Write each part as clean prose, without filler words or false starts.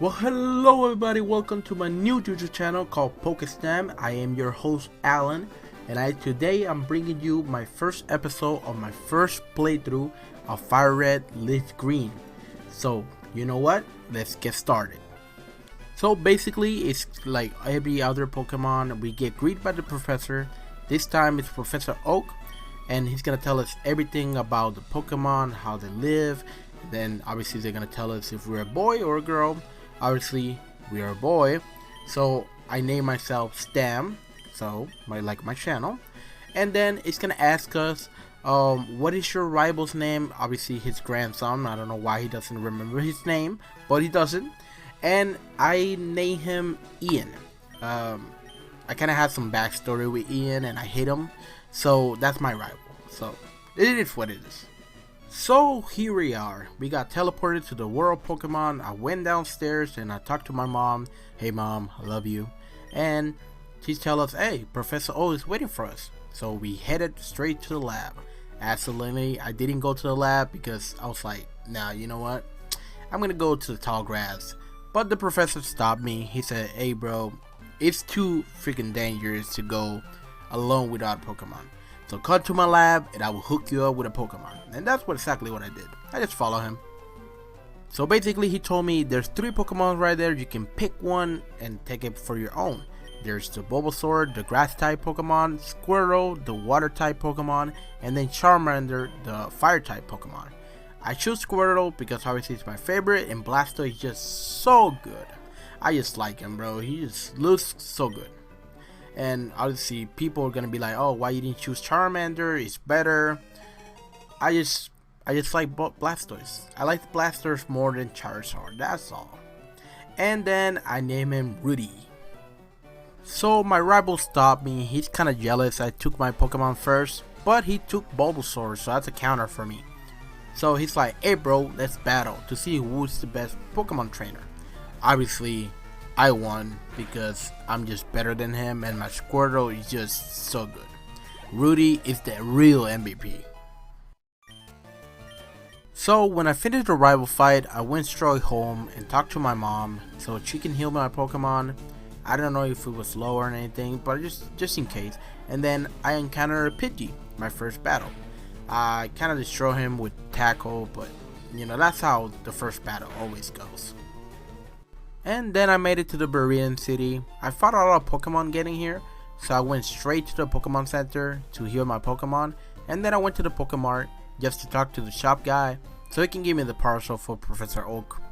Well, hello everybody, welcome to my new YouTube channel called PokeStam. I am your host Alan, and today I'm bringing you my first episode of my first playthrough of Fire Red Leaf Green. So, you know what? Let's get started. So basically, it's like every other Pokemon, we get greeted by the professor. This time it's Professor Oak, and he's gonna tell us everything about the Pokemon, how they live. Then obviously they're gonna tell us if we're a boy or a girl. Obviously we are a boy, so I name myself Stam, so my channel. And then it's gonna ask us what is your rival's name. Obviously his grandson. I don't know why he doesn't remember his name, but he doesn't. And I name him Ian. I kind of have some backstory with Ian, and I hate him, so that's my rival. So it is what it is. So here we are. We got teleported to the world Pokemon. I went downstairs and I talked to my mom. Hey mom, I love you. And she tells us, hey, Professor O is waiting for us. So we headed straight to the lab. Absolutely, I didn't go to the lab because I was like, nah, you know what? I'm gonna go to the tall grass. But the professor stopped me. He said, hey bro, it's too freaking dangerous to go alone without Pokemon. So come to my lab and I will hook you up with a Pokemon. And that's exactly what I did. I just follow him. So basically he told me there's 3 Pokemon right there. You can pick one and take it for your own. There's the Bulbasaur, the grass type Pokemon, Squirtle, the water type Pokemon, and then Charmander, the fire type Pokemon. I choose Squirtle because obviously it's my favorite, and Blastoise is just so good. I just like him, bro. He just looks so good. And obviously people are gonna be like, oh, why you didn't choose Charmander? It's better. I just like Blastoise. I like Blastoise more than Charizard, that's all. And then I name him Rudy. So my rival stopped me. He's kinda jealous I took my Pokemon first, but he took Bulbasaur, so that's a counter for me. So he's like, hey bro, let's battle to see who's the best Pokemon trainer. Obviously I won because I'm just better than him, and my Squirtle is just so good. Rudy is the real MVP. So when I finished the rival fight, I went straight home and talked to my mom so she can heal my Pokemon. I don't know if it was low or anything, but just in case. And then I encountered a Pidgey, my first battle. I kind of destroy him with tackle, but you know, that's how the first battle always goes. And then I made it to the Viridian City. I fought a lot of Pokemon getting here, so I went straight to the Pokemon Center to heal my Pokemon, and then I went to the Pokemart just to talk to the shop guy so he can give me the parcel for Professor Oak.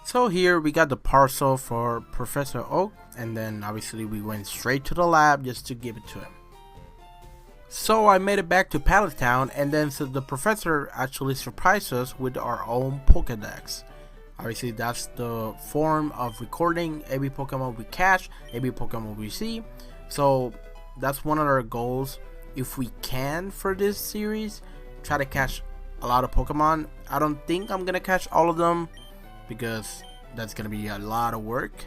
So here we got the parcel for Professor Oak, and then obviously we went straight to the lab just to give it to him. So I made it back to Pallet Town, and then so the professor actually surprised us with our own Pokedex. Obviously that's the form of recording every Pokemon we catch, every Pokemon we see. So that's one of our goals, if we can, for this series. Try to catch a lot of Pokemon. I don't think I'm gonna catch all of them because that's gonna be a lot of work,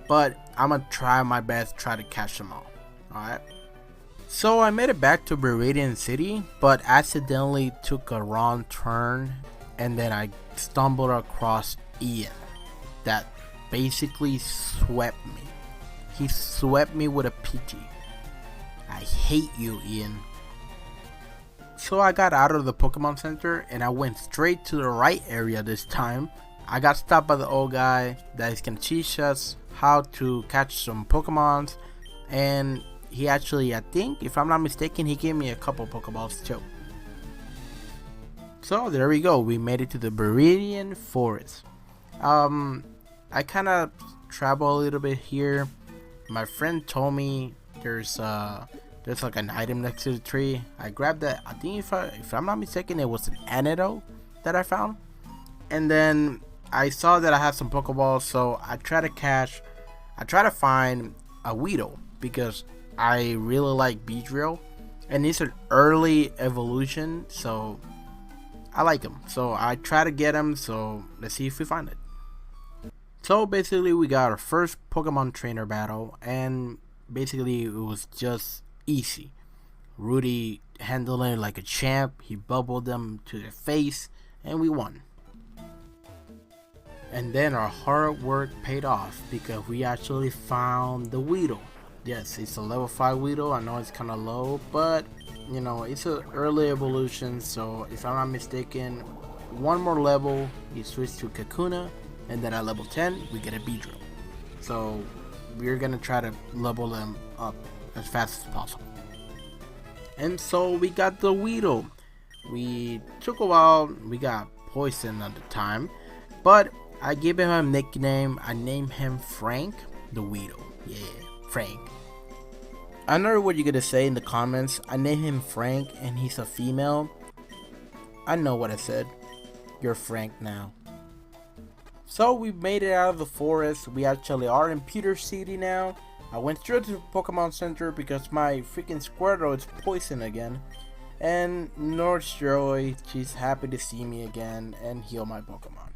but I'm gonna try my best to try to catch them all. Alright, so I made it back to Viridian City, but accidentally took a wrong turn, and then I stumbled across Ian that basically swept me. He swept me with a Pidgey. I hate you, Ian. So I got out of the Pokemon Center and I went straight to the right area this time. I got stopped by the old guy that is gonna teach us how to catch some Pokemons, and he actually, I think if I'm not mistaken, he gave me a couple Pokeballs too. So there we go, we made it to the Viridian Forest. I kind of travel a little bit here. My friend told me there's like an item next to the tree. I grabbed that. I think if I'm not mistaken, it was an antidote that I found. And then I saw that I had some Pokeballs, so I try to find a Weedle because I really like Beedrill, and it's an early evolution, so I like him. So I try to get him, so let's see if we find it. So basically we got our first Pokemon trainer battle, and basically it was just easy. Rudy handled it like a champ. He bubbled them to their face, and we won. And then our hard work paid off because we actually found the Weedle. Yes, it's a level 5 Weedle. I know it's kind of low, but you know, it's an early evolution, so if I'm not mistaken, one more level, you switch to Kakuna, and then at level 10, we get a Beedrill. So we're gonna try to level them up as fast as possible. And so we got the Weedle. We took a while, we got Poison at the time, but I gave him a nickname. I named him Frank the Weedle. Yeah, Frank. I know what you're gonna say in the comments. I named him Frank and he's a female. I know what I said. You're Frank now. So we made it out of the forest. We actually are in Peter City now. I went straight to the Pokemon Center because my freaking Squirtle is poisoned again. And North Joy, she's happy to see me again and heal my Pokemon.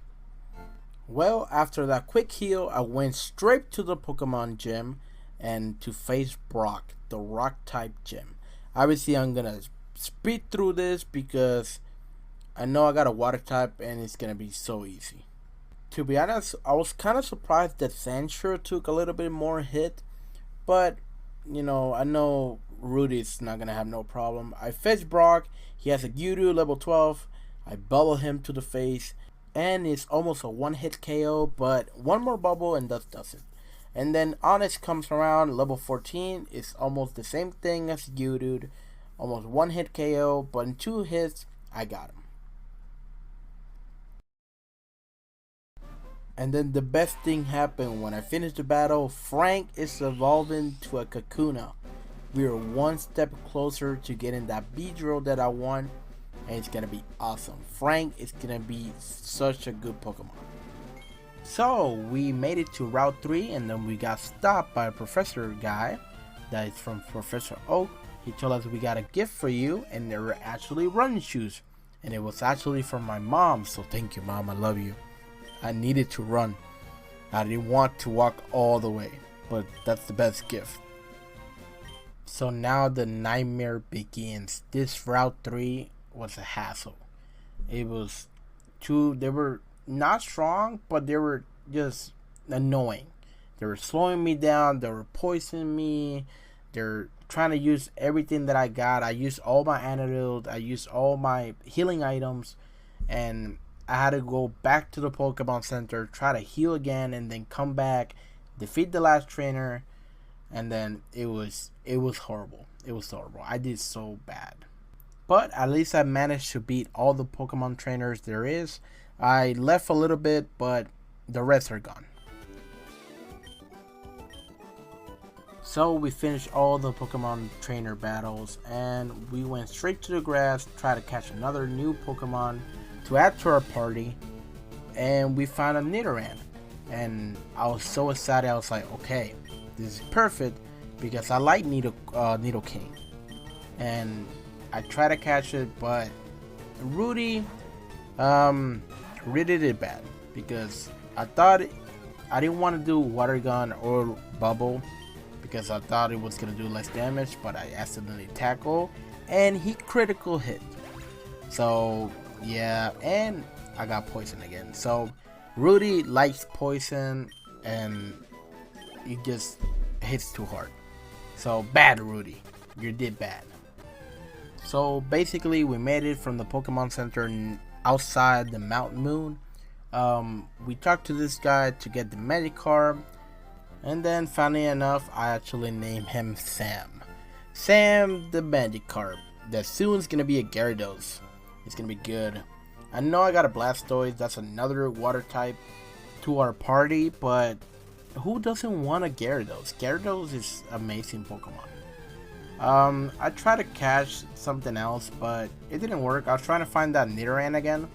Well, after that quick heal, I went straight to the Pokemon gym and to face Brock, the rock type gym. Obviously I'm gonna speed through this because I know I got a water type and it's gonna be so easy. To be honest, I was kind of surprised that Sandshrew took a little bit more hit, but you know, I know Rudy's not gonna have no problem. I fetch Brock, he has a Gyudu level 12, I bubble him to the face, and it's almost a one hit KO, but one more bubble and that does it. And then Honest comes around, level 14, it's almost the same thing as Gyudu, almost one hit KO, but in 2 hits, I got him. And then the best thing happened when I finished the battle. Frank is evolving to a Kakuna. We are one step closer to getting that Beedrill that I want, and it's gonna be awesome. Frank is gonna be such a good Pokemon. So we made it to Route 3 and then we got stopped by a professor guy that is from Professor Oak. He told us we got a gift for you and they were actually running shoes. And it was actually from my mom, so thank you mom, I love you. I needed to run. I didn't want to walk all the way, but that's the best gift. So now the nightmare begins. This Route 3 was a hassle. It was they were not strong, but they were just annoying. They were slowing me down, they were poisoning me, they're trying to use everything that I got. I used all my antidote, I used all my healing items, and I had to go back to the Pokemon Center, try to heal again, and then come back, defeat the last trainer, and then it was horrible. It was horrible. I did so bad. But at least I managed to beat all the Pokemon trainers there is. I left a little bit, but the rest are gone. So we finished all the Pokemon trainer battles and we went straight to the grass, try to catch another new Pokemon to add to our party, and we found a Nidoran. And I was so excited, I was like, okay, this is perfect because I like Nidoking. And I tried to catch it, but Rudy really did bad because I thought I didn't want to do water gun or bubble because I thought it was gonna do less damage, but I accidentally tackle and he critical hit. So yeah, and I got poison again. So Rudy likes poison and he just hits too hard. So bad Rudy, you did bad. So basically we made it from the Pokemon Center outside the Mountain Moon. We talked to this guy to get the Magikarp, and then funny enough I actually named him Sam. Sam the Magikarp that soon's gonna be a Gyarados. It's gonna be good. I know I got a Blastoise, that's another water type to our party, but who doesn't want a Gyarados? Gyarados is amazing Pokemon. I tried to catch something else, but it didn't work. I was trying to find that Nidoran again,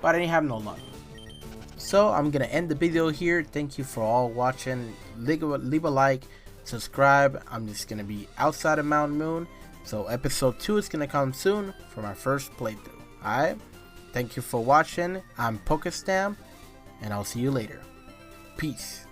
but I didn't have no luck. So I'm gonna end the video here. Thank you for all watching. Leave a like, subscribe. I'm just gonna be outside of Mountain Moon, so episode 2 is gonna come soon for my first playthrough. Alright, thank you for watching. I'm PokeStam, and I'll see you later. Peace.